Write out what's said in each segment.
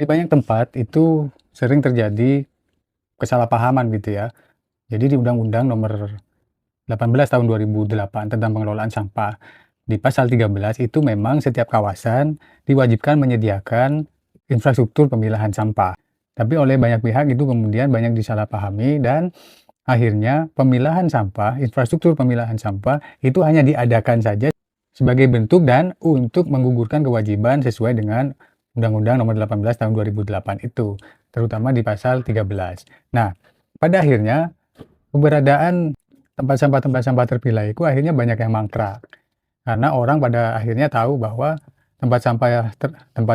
Di banyak tempat itu sering terjadi kesalahpahaman gitu ya. Jadi di Undang-Undang Nomor 18 Tahun 2008 tentang pengelolaan sampah, di pasal 13 itu memang setiap kawasan diwajibkan menyediakan infrastruktur pemilahan sampah. Tapi oleh banyak pihak itu kemudian banyak disalahpahami dan akhirnya pemilahan sampah, infrastruktur pemilahan sampah itu hanya diadakan saja sebagai bentuk dan untuk menggugurkan kewajiban sesuai dengan Undang-Undang Nomor 18 Tahun 2008 itu, terutama di pasal 13. Nah, pada akhirnya keberadaan tempat sampah terpilah itu akhirnya banyak yang mangkrak. Karena orang pada akhirnya tahu bahwa tempat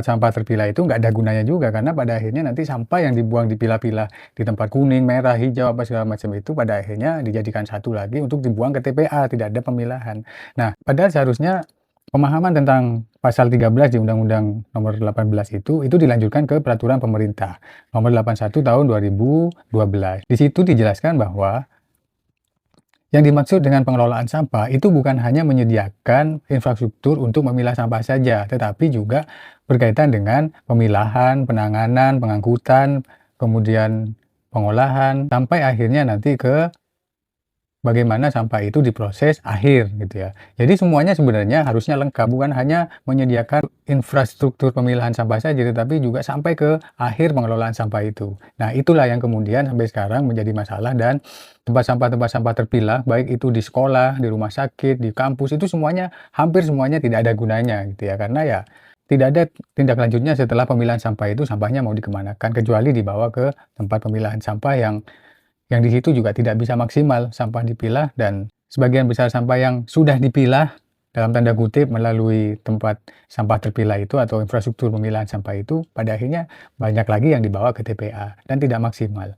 sampah terpilah itu nggak ada gunanya juga, karena pada akhirnya nanti sampah yang dibuang dipilah-pilah di tempat kuning, merah, hijau, apa segala macam itu pada akhirnya dijadikan satu lagi untuk dibuang ke TPA, tidak ada pemilahan. Nah, padahal seharusnya pemahaman tentang pasal 13 di Undang-Undang Nomor 18 itu dilanjutkan ke Peraturan Pemerintah Nomor 81 Tahun 2012. Di situ dijelaskan bahwa yang dimaksud dengan pengelolaan sampah itu bukan hanya menyediakan infrastruktur untuk memilah sampah saja, tetapi juga berkaitan dengan pemilahan, penanganan, pengangkutan, kemudian pengolahan, sampai akhirnya nanti ke bagaimana sampah itu diproses akhir gitu ya. Jadi semuanya sebenarnya harusnya lengkap, bukan hanya menyediakan infrastruktur pemilahan sampah saja, tetapi juga sampai ke akhir pengelolaan sampah itu. Nah, itulah yang kemudian sampai sekarang menjadi masalah dan tempat sampah terpilah, baik itu di sekolah, di rumah sakit, di kampus, itu semuanya, hampir semuanya tidak ada gunanya gitu ya. Karena ya tidak ada tindak lanjutnya setelah pemilahan sampah itu, sampahnya mau dikemanakan, kecuali dibawa ke tempat pemilahan sampah yang di situ juga tidak bisa maksimal sampah dipilah, dan sebagian besar sampah yang sudah dipilah dalam tanda kutip melalui tempat sampah terpilah itu atau infrastruktur pemilahan sampah itu pada akhirnya banyak lagi yang dibawa ke TPA dan tidak maksimal.